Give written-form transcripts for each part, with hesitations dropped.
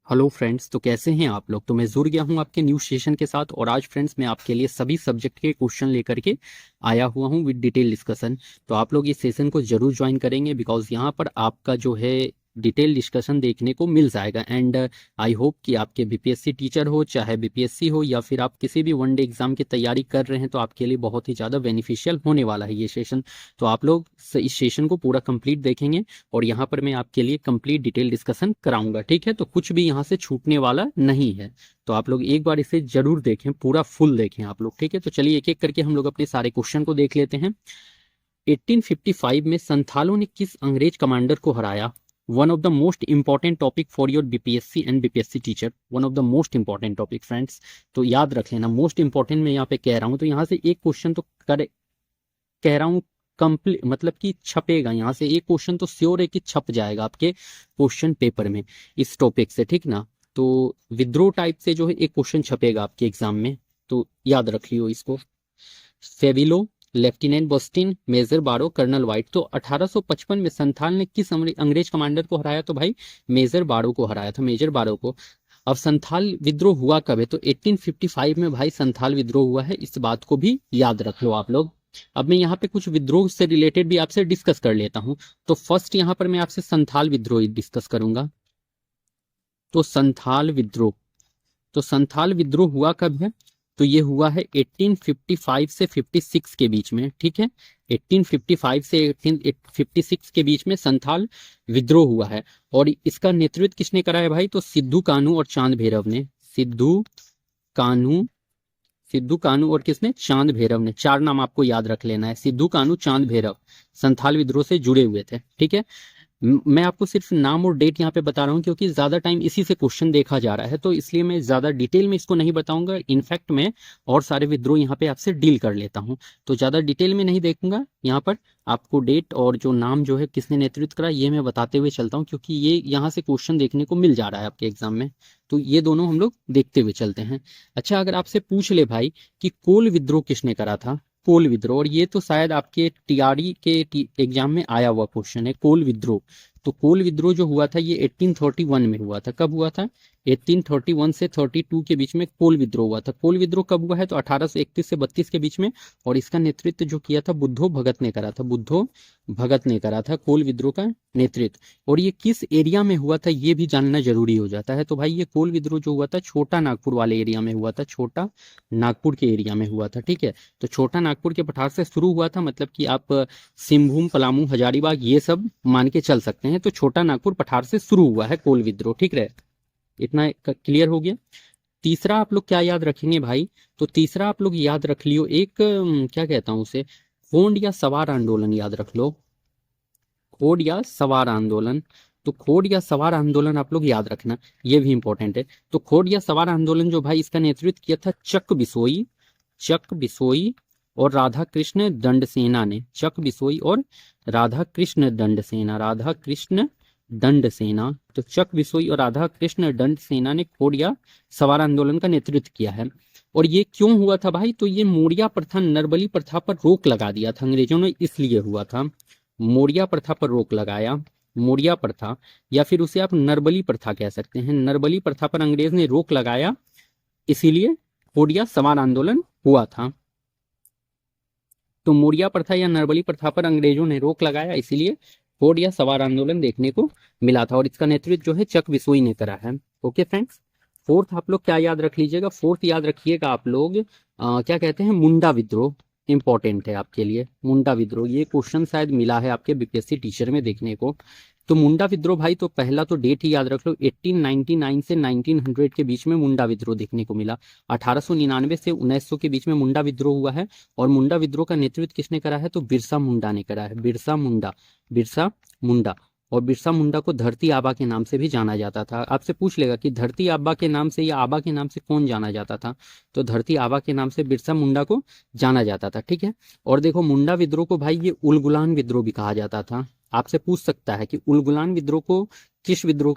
Hello friends, तो कैसे हैं आप लोग। तो मैं जुड़ गया हूं आपके न्यू सेशन के साथ और आज फ्रेंड्स मैं आपके लिए सभी सब्जेक्ट के क्वेश्चन लेकर के आया हुआ हूं विद डिटेल डिस्कशन। तो आप लोग इस सेशन को जरूर ज्वाइन करेंगे बिकॉज यहां पर आपका जो है डिटेल डिस्कशन देखने को मिल जाएगा। एंड आई होप कि आपके बीपीएससी टीचर हो चाहे बीपीएससी हो या फिर आप किसी भी वनडे एग्जाम की तैयारी कर रहे हैं तो आपके लिए बहुत ही ज़्यादा बेनिफिशियल होने वाला है ये सेशन। तो आप लोग इस सेशन को पूरा कंप्लीट देखेंगे और यहाँ पर मैं आपके लिए कंप्लीट डिटेल डिस्कशन कराऊंगा। ठीक है, तो कुछ भी यहाँ से छूटने वाला नहीं है। तो आप लोग एक बार इसे जरूर देखें, पूरा फुल देखें आप लोग। ठीक है, तो चलिए एक एक करके हम लोग अपने सारे क्वेश्चन को देख लेते हैं। 1855 में संथालों ने किस अंग्रेज कमांडर को हराया। One of the most important topic for your BPSC and BPSC teacher, one of the most important topic friends. तो याद रख लेना, मोस्ट इंपॉर्टेंट मैं यहाँ पे कह रहा हूँ तो यहाँ से एक क्वेश्चन तो कह रहा हूँ कंप्लीट, मतलब कि छपेगा यहाँ से एक क्वेश्चन तो श्योर है कि छप जाएगा आपके क्वेश्चन पेपर में इस टॉपिक से। ठीक ना, तो विद्रोह टाइप से जो है एक क्वेश्चन छपेगा आपके एग्जाम में, तो याद रख लियो इसको। फेविलो, लेफ्टिनेंट बस्टिन, मेजर बारो, कर्नल वाइट। तो 1855 में संथाल ने किस अंग्रेज कमांडर को हराया। तो भाई मेजर बारो को हराया था, मेजर बारो को। अब संथाल विद्रोह हुआ कब है। तो 1855 में भाई संथाल विद्रोह हुआ है, इस बात को भी याद रख लो आप लोग। अब मैं यहाँ पे कुछ विद्रोह से रिलेटेड भी आपसे डिस्कस कर लेता हूँ। तो फर्स्ट यहाँ पर मैं आपसे संथाल विद्रोह डिस्कस करूंगा। तो संथाल विद्रोह, तो संथाल विद्रोह हुआ कब है। तो ये हुआ है 1855 से 56 के बीच में। ठीक है, 1855 से 1856 के बीच में संथाल विद्रोह हुआ है। और इसका नेतृत्व किसने करा है भाई। तो सिद्धू कानू और चांद भैरव ने। कानू सिद्धू कानू और किसने, चांद भैरव ने। चार नाम आपको याद रख लेना है, सिद्धू कानू चांद भैरव संथाल विद्रोह से जुड़े हुए थे। ठीक है, मैं आपको सिर्फ नाम और डेट यहाँ पे बता रहा हूँ क्योंकि ज्यादा टाइम इसी से क्वेश्चन देखा जा रहा है, तो इसलिए मैं ज्यादा डिटेल में इसको नहीं बताऊंगा। इनफैक्ट मैं और सारे विद्रोह यहाँ पे आपसे डील कर लेता हूँ, तो ज्यादा डिटेल में नहीं देखूंगा। यहाँ पर आपको डेट और जो नाम जो है किसने नेतृत्व करा ये मैं बताते हुए चलता हूँ क्योंकि ये यहाँ से क्वेश्चन देखने को मिल जा रहा है आपके एग्जाम में। तो ये दोनों हम लोग देखते हुए चलते हैं। अच्छा, अगर आपसे पूछ ले भाई कि कोल विद्रोह किसने करा था, कोल विद्रोह, और ये तो शायद आपके टीआरई के एग्जाम में आया हुआ क्वेश्चन है, कोल विद्रोह। तो कोल विद्रोह जो हुआ था ये 1831 में हुआ था। कब हुआ था, 1831 से 32 के बीच में कोल विद्रोह हुआ था। कोल विद्रोह कब हुआ है तो 1831 से 32 के बीच में। और इसका नेतृत्व जो किया था बुद्धो भगत ने करा था, बुद्धो भगत ने करा था कोल विद्रोह का नेतृत्व। और ये किस एरिया में हुआ था ये भी जानना जरूरी हो जाता है। तो भाई ये कोल विद्रोह जो हुआ था छोटा नागपुर वाले एरिया में हुआ था, छोटा नागपुर के एरिया में हुआ था। ठीक है, तो छोटा नागपुर के पठार से शुरू हुआ था, मतलब कि आप सिंहभूम, पलामू, हजारीबाग ये सब मान के चल सकते हैं। तो छोटा नागपुर पठार से शुरू हुआ है कोल विद्रोह। ठीक है, इतना क्लियर हो गया। तीसरा आप लोग क्या याद रखेंगे भाई। तो तीसरा आप लोग याद रख लियो एक क्या कहता हूं उसे, खोंड या सवार आंदोलन याद रख लो, खोड़ या सवार आंदोलन। तो खोड़ या सवार आंदोलन आप लोग याद रखना, ये भी इंपॉर्टेंट है। तो खोड़ या सवार आंदोलन जो भाई इसका नेतृत्व किया था चक बिसोई और राधा कृष्ण दंड सेना ने। चक बिसोई और राधा कृष्ण दंड सेना, राधा कृष्ण दंड सेना। तो चक बिसोई और राधा कृष्ण दंड सेना ने खोड़ या सवार आंदोलन का नेतृत्व किया है। और ये क्यों हुआ था भाई। तो ये मौर्य प्रथा, नरबली प्रथा पर रोक लगा दिया था अंग्रेजों ने, इसलिए हुआ था। मौर्य प्रथा पर रोक लगाया, मौर्य प्रथा, या फिर उसे आप नरबली प्रथा कह सकते हैं। नरबली प्रथा पर अंग्रेज ने रोक लगाया, इसीलिए खोड़ या सवार आंदोलन हुआ था। तो मौर्य प्रथा या नरबली प्रथा पर अंग्रेजों ने रोक लगाया, इसीलिए खोड़ या सवार आंदोलन देखने को मिला था। और इसका नेतृत्व जो है चक बिसोई ने करा है। ओके फ्रेंड्स, फोर्थ आप लोग क्या याद रख लीजिएगा, फोर्थ याद रखिएगा आप लोग क्या कहते हैं, मुंडा विद्रोह। इंपॉर्टेंट है आपके लिए मुंडा विद्रोह, ये क्वेश्चन शायद मिला है आपके बीपीएससी टीचर में देखने को। तो मुंडा विद्रोह भाई, तो पहला तो डेट ही याद रख लो, 1899 से 1900 के बीच में मुंडा विद्रोह देखने को मिला। 1899 से 1900 के बीच में मुंडा विद्रोह हुआ है। और मुंडा विद्रोह का नेतृत्व किसने करा है तो बिरसा मुंडा ने करा है, बिरसा मुंडा, बिरसा मुंडा। और बिरसा मुंडा को धरती आबा के नाम से भी जाना जाता था। आपसे पूछ लेगा कि धरती आबा के नाम से या आबा के नाम से कौन जाना जाता था। तो धरती आबा के नाम से बिरसा मुंडा को जाना जाता था। ठीक है, और देखो मुंडा विद्रोह को भाई ये उलगुलान विद्रोह भी कहा जाता था। आपसे पूछ सकता है कि उलगुलान विद्रोह को किस विद्रोह,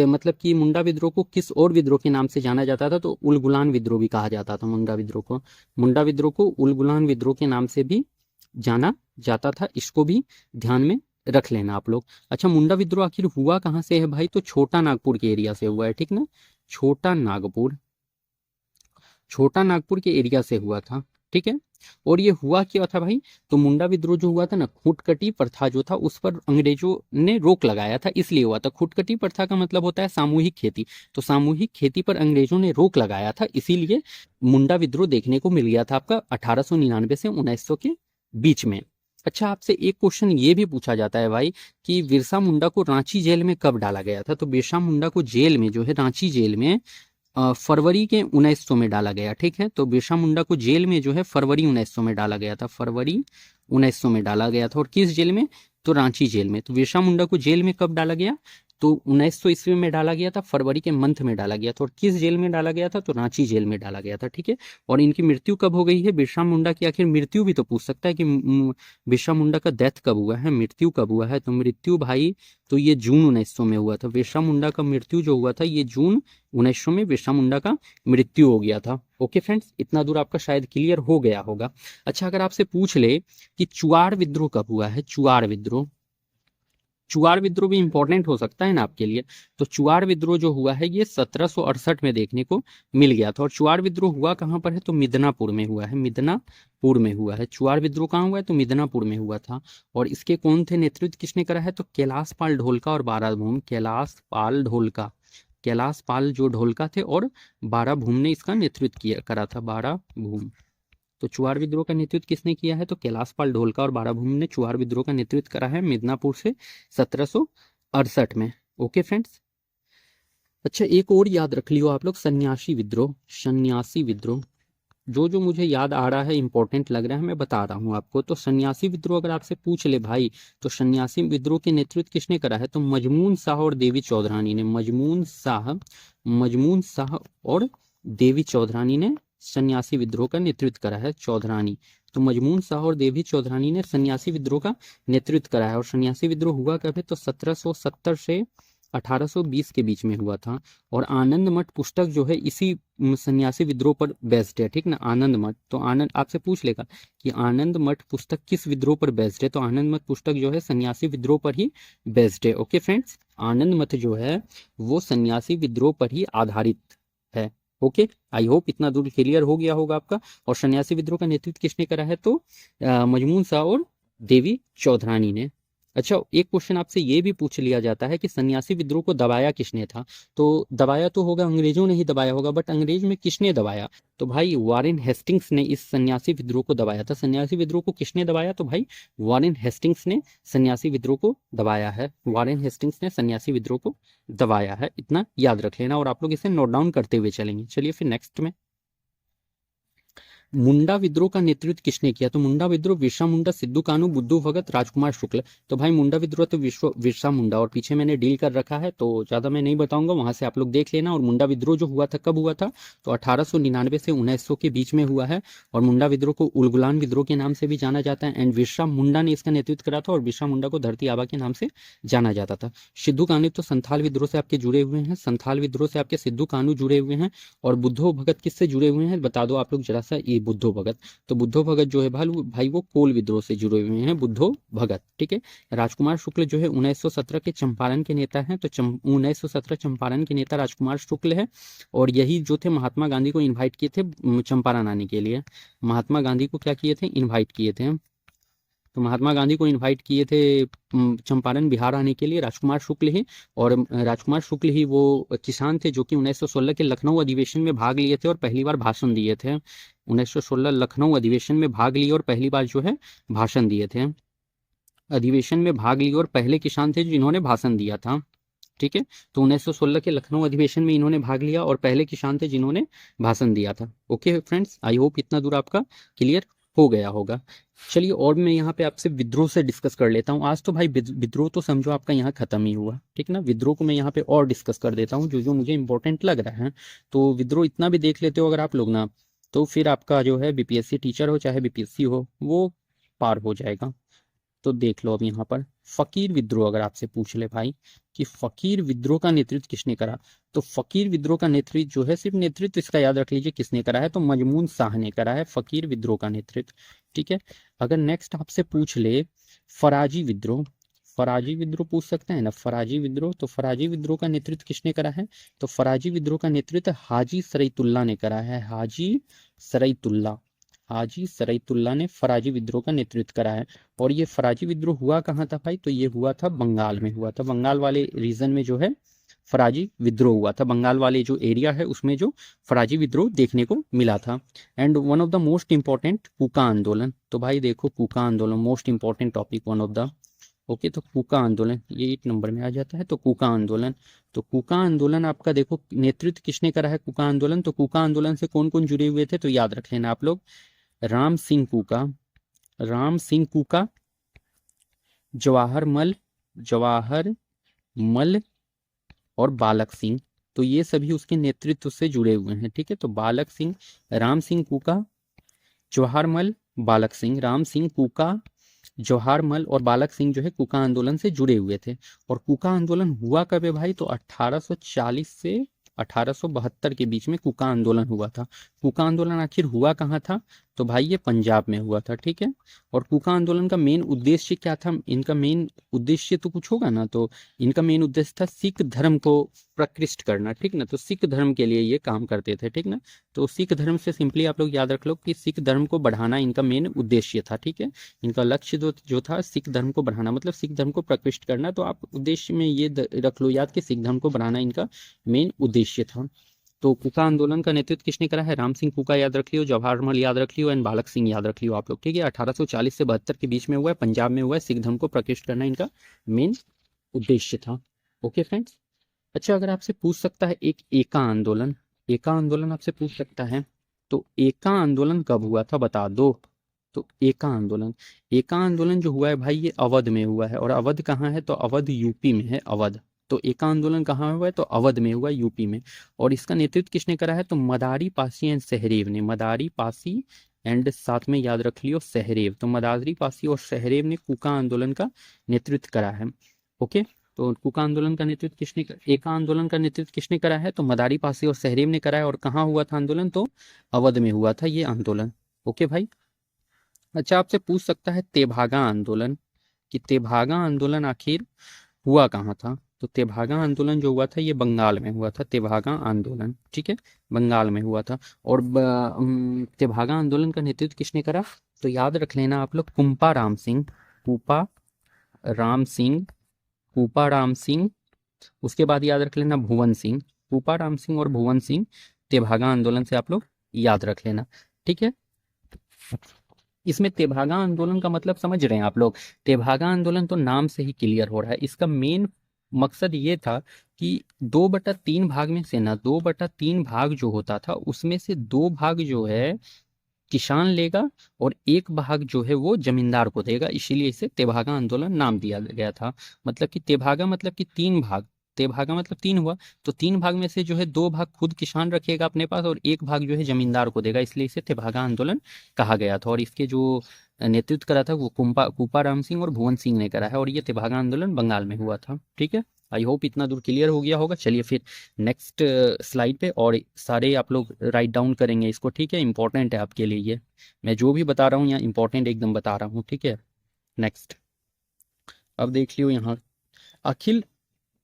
मतलब कि मुंडा विद्रोह को किस और विद्रोह के नाम से जाना जाता था। तो उलगुलान विद्रोह भी कहा जाता था मुंडा विद्रोह को। मुंडा विद्रोह को उलगुलान विद्रोह के नाम से भी जाना जाता था, इसको भी ध्यान में रख लेना आप लोग। अच्छा, मुंडा विद्रोह आखिर हुआ कहाँ से है भाई? तो छोटा नागपुर के एरिया से हुआ है, ठीक ना। छोटा नागपुर, छोटा नागपुर के एरिया से हुआ था, ठीक है। और ये हुआ क्या था भाई? तो मुंडा विद्रोह जो हुआ था ना, खूंटकटी प्रथा जो था उस पर अंग्रेजों ने रोक लगाया था, इसलिए हुआ था। खूंटकटी प्रथा का मतलब होता है सामूहिक खेती, तो सामूहिक खेती पर अंग्रेजों ने रोक लगाया था, इसीलिए मुंडा विद्रोह देखने को मिल गया था आपका 1899 से 1900 के बीच में। अच्छा, आपसे एक क्वेश्चन ये भी पूछा जाता है भाई कि बिरसा मुंडा को रांची जेल में कब डाला गया था? तो बिरसा मुंडा को जेल में जो है, रांची जेल में फरवरी के 1900 में डाला गया, ठीक है। तो बिरसा मुंडा को जेल में जो है फरवरी 1900 में डाला गया था, फरवरी 1900 में डाला गया था। और किस जेल में? तो रांची जेल में। तो बिरसा मुंडा को जेल में कब डाला गया? तो 1900 ईस्वी में डाला गया था, फरवरी के मंथ में डाला गया था। और किस जेल में डाला गया था? तो रांची जेल में डाला गया था, ठीक है। और इनकी मृत्यु कब हो गई है बिरसा मुंडा की? आखिर मृत्यु भी तो पूछ सकता है कि बिरसा मुंडा का डेथ कब हुआ है, मृत्यु कब हुआ है? तो मृत्यु भाई, तो ये जून 1900 में हुआ था। बिरसा मुंडा का मृत्यु जो हुआ था ये जून 1900 में बिरसा मुंडा का मृत्यु हो गया था। ओके फ्रेंड्स, इतना दूर आपका शायद क्लियर हो गया होगा। अच्छा, अगर आपसे पूछ ले कि चुआड़ विद्रोह कब हुआ है? चुआड़ विद्रोह, चुआड़ विद्रोह भी इंपॉर्टेंट हो सकता है ना आपके लिए। तो चुआड़ विद्रोह जो हुआ है ये 1768 में देखने को मिल गया था। और चुआड़ विद्रोह हुआ कहाँ पर है? तो मिदनापुर में हुआ है, मिदनापुर में हुआ है। चुआड़ विद्रोह कहाँ हुआ है? तो मिदनापुर में हुआ था। और इसके कौन थे, नेतृत्व किसने करा है? तो कैलाश पाल ढोलका और बाराभूम, कैलाश पाल ढोलका, कैलाश पाल जो ढोलका थे और बाराभूम ने इसका नेतृत्व किया करा था, बाराभूम। तो चुआड़ विद्रोह का नेतृत्व किसने किया है? तो कैलाश पाल ढोलका और बाराभूम ने चुआड़ विद्रोह का नेतृत्व करा है मिदनापुर से 1768 में। Okay friends. अच्छा, एक और याद रख लियो आप लोग, सन्यासी विद्रोह, सन्यासी विद्रोह। जो जो मुझे याद आ रहा है, इंपॉर्टेंट लग रहा है, मैं बता रहा हूँ आपको। तो सन्यासी विद्रोह अगर आपसे पूछ ले भाई, तो सन्यासी विद्रोह के नेतृत्व किसने करा है? तो मजमून शाह और देवी चौधरानी ने, मजमून शाह, मजमून शाह और देवी चौधरानी ने सन्यासी विद्रोह का नेतृत्व करा है। चौधरानी, तो मजमून शाह और देवी चौधरानी ने सन्यासी विद्रोह का नेतृत्व करा है। और सन्यासी विद्रोह हुआ कब है? तो 1770 से 1820 के बीच में हुआ था। और आनंद मठ पुस्तक जो है इसी सन्यासी विद्रोह पर बेस्ड है, ठीक ना। आनंद मठ, तो आनंद आपसे पूछ लेगा कि आनंद मठ पुस्तक किस विद्रोह पर बेस्ड है? तो आनंद मठ पुस्तक जो है सन्यासी विद्रोह पर ही बेस्ड है। ओके फ्रेंड्स, आनंद मठ जो है वो सन्यासी विद्रोह पर ही आधारित है। ओके, आई होप इतना दूर क्लियर हो गया होगा आपका। और सन्यासी विद्रोह का नेतृत्व किसने करा है? तो मजमून शाह और देवी चौधरानी ने। अच्छा, एक क्वेश्चन आपसे ये भी पूछ लिया जाता है कि सन्यासी विद्रोह को दबाया किसने था? तो दबाया तो होगा अंग्रेजों ने ही दबाया होगा, बट अंग्रेज में किसने दबाया? तो भाई वारेन हेस्टिंग्स ने इस सन्यासी विद्रोह को दबाया था। सन्यासी विद्रोह को किसने दबाया? तो भाई वारेन हेस्टिंग्स ने सन्यासी विद्रोह को दबाया है। वारेन हेस्टिंग्स ने सन्यासी विद्रोह को दबाया है, इतना याद रख लेना। और आप लोग इसे नोट डाउन करते हुए चलेंगे। चलिए फिर नेक्स्ट में, मुंडा विद्रोह का नेतृत्व किसने किया? तो मुंडा विद्रोह बिरसा मुंडा, सिद्धू कानू, बुद्धू भगत, राजकुमार शुक्ल। तो भाई मुंडा विद्रोह तो बिरसा मुंडा, और पीछे मैंने डील कर रखा है तो ज्यादा मैं नहीं बताऊंगा, वहां से आप लोग देख लेना। और मुंडा विद्रोह जो हुआ था कब हुआ था? तो 1899 से 1900 के बीच में हुआ है। और मुंडा विद्रोह को उलगुलान विद्रोह के नाम से भी जाना जाता है। एंड बिरसा मुंडा ने इसका नेतृत्व करा था। और बिरसा मुंडा को धरती आबा के नाम से जाना जाता था। सिद्धू कानू तो संथाल विद्रोह से आपके जुड़े हुए हैं, संथाल विद्रोह से आपके सिद्धू कानू जुड़े हुए हैं। और बुद्धो भगत किससे जुड़े हुए हैं बता दो आप लोग जरा सा, ये बुद्धो भगत। तो बुद्धो भगत जो है भाई वो कोल विद्रोह से जुड़े हुए हैं, बुद्धो भगत, ठीक है। राजकुमार शुक्ल जो है 1917 के चंपारण के नेता हैं। तो 1917 चंपारण के नेता राजकुमार शुक्ल है। और यही जो थे महात्मा गांधी को इनवाइट किए थे चंपारण आने के लिए। महात्मा गांधी को क्या किए थे? इनवाइट किए थे। तो महात्मा गांधी को इनवाइट किए थे चंपारण बिहार आने के लिए राजकुमार शुक्ल ही। और राजकुमार शुक्ल ही वो किसान थे जो कि 1916 के लखनऊ अधिवेशन में भाग लिए थे और पहली बार भाषण दिए थे। 1916 लखनऊ अधिवेशन में भाग लिए और पहली बार जो है भाषण दिए थे। अधिवेशन में भाग लिए और पहले किसान थे जिन्होंने भाषण दिया था, ठीक है। तो 1916 के लखनऊ अधिवेशन में इन्होंने भाग लिया और पहले किसान थे जिन्होंने भाषण दिया था। ओके फ्रेंड्स, आई होप इतना दूर आपका क्लियर हो गया होगा। चलिए, और मैं यहाँ पे आपसे विद्रोह से डिस्कस कर लेता हूँ। आज तो भाई विद्रोह तो समझो आपका यहाँ खत्म ही हुआ, ठीक ना। विद्रोह को मैं यहाँ पे और डिस्कस कर देता हूँ जो जो मुझे इंपॉर्टेंट लग रहा है। तो विद्रोह इतना भी देख लेते हो अगर आप लोग ना, तो फिर आपका जो है बीपीएससी टीचर हो चाहे बीपीएससी हो वो पार हो जाएगा। तो देख लो अब यहाँ पर फकीर विद्रोह अगर आपसे पूछ ले भाई कि फकीर विद्रोह का नेतृत्व किसने करा? तो फकीर विद्रोह का नेतृत्व जो है, सिर्फ नेतृत्व इसका याद रख लीजिए किसने करा है, तो मजमून शाह ने करा है फकीर विद्रोह का नेतृत्व, ठीक है। अगर नेक्स्ट आपसे पूछ ले फराजी विद्रोह, फराजी विद्रोह पूछ सकते हैं ना, फराजी विद्रोह। तो फराजी विद्रोह का नेतृत्व किसने करा है? तो फराजी विद्रोह का नेतृत्व हाजी सरईतुल्लाह ने करा है। सरईतुल्लाह हाजी सरईतुल्लाह ने फराजी विद्रोह का नेतृत्व करा है। और ये फराजी विद्रोह हुआ कहाँ था भाई? तो ये हुआ था बंगाल में हुआ था। बंगाल वाले रीजन में जो है फराजी विद्रोह हुआ था। बंगाल वाले जो एरिया है उसमें जो फराजी विद्रोह देखने को मिला था। And one of the most important Kuka आंदोलन। तो भाई देखो कूका आंदोलन most important topic, one of the okay. तो कूका आंदोलन ये 8 नंबर में आ जाता है। तो कूका आंदोलन, तो कूका आंदोलन आपका देखो नेतृत्व किसने करा है कूका आंदोलन? तो कूका आंदोलन से कौन कौन जुड़े हुए थे? तो याद रख लेना आप लोग, राम सिंह कूका, राम सिंह कूका, जवाहर मल और बालक सिंह। तो ये सभी उसके नेतृत्व से जुड़े हुए हैं, ठीक है। तो बालक सिंह, राम सिंह कूका, जवाहरमल, बालक सिंह। राम सिंह कूका, जवाहरमल और बालक सिंह जो है कूका आंदोलन से जुड़े हुए थे। और कूका आंदोलन हुआ कब है भाई? तो 1840 से 1872 के बीच में कूका आंदोलन हुआ था। कूका आंदोलन आखिर हुआ कहाँ था? तो भाई ये पंजाब में हुआ था, ठीक है। और कूका आंदोलन का मेन उद्देश्य क्या था? इनका मेन उद्देश्य तो कुछ होगा ना, तो इनका मेन उद्देश्य था सिख धर्म को प्रकृष्ट करना, ठीक ना। तो सिख धर्म के लिए ये काम करते थे, ठीक ना। तो सिख धर्म से सिंपली आप लोग याद रख लो कि सिख धर्म को बढ़ाना इनका मेन उद्देश्य था, ठीक है। इनका लक्ष्य जो था सिख धर्म को बढ़ाना, मतलब सिख धर्म को प्रकृष्ट करना। तो आप उद्देश्य में ये रख लो याद कि सिख धर्म को बढ़ाना इनका मेन उद्देश्य था। तो कूका आंदोलन का नेतृत्व किसने करा है? राम सिंह कूका याद रख लियो, जवाहरमल याद रख लियो एंड बालक सिंह याद रख लियो आप लोग, ठीक है। 1840 से 72 के बीच में हुआ है, पंजाब में हुआ है। सिख धर्म को प्रकृष्ट करना इनका मेन उद्देश्य था। Okay friends. अच्छा, अगर आपसे पूछ सकता है एक एका आंदोलन, एका आंदोलन आपसे पूछ सकता है, तो एका आंदोलन कब हुआ था बता दो। तो एका आंदोलन, एका आंदोलन जो हुआ है भाई ये अवध में हुआ है। और अवध कहाँ है? तो अवध यूपी में है, अवध। तो एका आंदोलन कहाँ हुआ है? तो अवध में हुआ, यूपी में। और इसका नेतृत्व किसने करा है? तो मदारी पासी एंड सहदेव ने, मदारी पासी एंड साथ में याद रख लियो सहदेव। तो मदारी पासी और सहदेव ने कूका आंदोलन का नेतृत्व करा है। ओके। तो कूका आंदोलन का नेतृत्व किसने एका आंदोलन का नेतृत्व किसने करा है? तो मदारी पासी और सहदेव ने करा है। और कहाँ हुआ था आंदोलन? तो अवध में हुआ था ये आंदोलन। ओके भाई। अच्छा, आपसे पूछ सकता है तेभागा आंदोलन, कि तेभागा आंदोलन आखिर हुआ कहाँ था? तो तेभागा आंदोलन जो हुआ था ये बंगाल में हुआ था, तेभागा आंदोलन, ठीक है, बंगाल में हुआ था। और तेभागा आंदोलन का नेतृत्व किसने करा? तो याद रख लेना आप लोग, कुंपा राम सिंह, कूपा राम सिंह, कूपा राम सिंह। उसके बाद याद रख लेना भुवन सिंह, कूपा राम सिंह और भुवन सिंह तेभागा आंदोलन से आप लोग याद रख लेना, ठीक है। इसमें तेभागा आंदोलन का मतलब समझ रहे हैं आप लोग? तेभागा आंदोलन तो नाम से ही क्लियर हो रहा है, इसका मेन मकसद ये था कि 2/3 भाग में से ना 2/3 भाग जो होता था उसमें से 2 भाग जो है किसान लेगा और 1 भाग जो है वो जमींदार को देगा, इसीलिए इसे तेभागा आंदोलन नाम दिया गया था। मतलब कि तेभागा मतलब कि 3 भाग, तेभागा मतलब 3 हुआ, तो 3 भाग में से जो है 2 भाग खुद किसान रखेगा अपने पास और 1 भाग जो है जमींदार को देगा, इसलिए इसे तेभागा आंदोलन कहा गया था। और इसके जो नेतृत्व करा था वो कूपा राम सिंह और भुवन सिंह ने करा है। और ये तेभागा आंदोलन बंगाल में हुआ था, ठीक है। आई होप इतना दूर क्लियर हो गया होगा। चलिए फिर नेक्स्ट स्लाइड पे, और सारे आप लोग राइट डाउन करेंगे इसको, ठीक है। इंपॉर्टेंट है आपके लिए ये, मैं जो भी बता रहा हूँ यहाँ इंपॉर्टेंट एकदम बता रहा हूँ, ठीक है। नेक्स्ट, अब देख लियो यहाँ, अखिल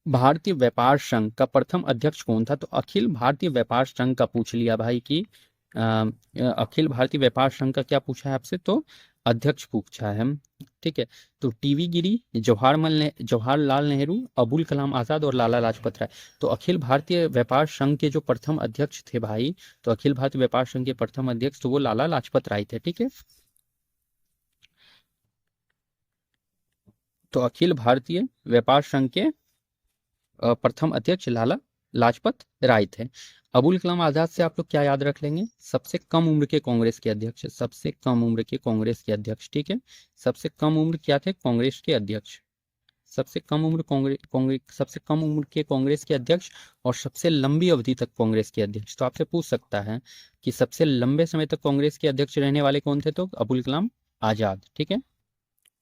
भारतीय व्यापार संघ का प्रथम अध्यक्ष कौन था? तो अखिल भारतीय व्यापार संघ का पूछ लिया भाई कि अखिल भारतीय व्यापार संघ का क्या पूछा है आपसे? तो अध्यक्ष पूछा है, ठीक है। तो टीवी गिरी, जवाहरलाल नेहरू, अबुल कलाम आजाद और लाला लाजपत राय। तो अखिल भारतीय व्यापार संघ के जो प्रथम अध्यक्ष थे भाई, तो अखिल भारतीय व्यापार संघ के प्रथम अध्यक्ष तो वो लाला लाजपत राय थे, ठीक है। तो अखिल भारतीय व्यापार संघ के प्रथम अध्यक्ष लाला लाजपत राय थे। अबुल कलाम आजाद से आप लोग क्या याद रख लेंगे? सबसे कम उम्र के कांग्रेस के अध्यक्ष, सबसे कम उम्र के कांग्रेस के अध्यक्ष, ठीक है। सबसे कम उम्र क्या थे? कांग्रेस के अध्यक्ष, सबसे कम उम्र कांग्रेस, सबसे कम उम्र के कांग्रेस के अध्यक्ष और सबसे लंबी अवधि तक कांग्रेस के अध्यक्ष। तो आपसे पूछ सकता है कि सबसे लंबे समय तक कांग्रेस के अध्यक्ष रहने वाले कौन थे? तो अबुल कलाम आजाद, ठीक है।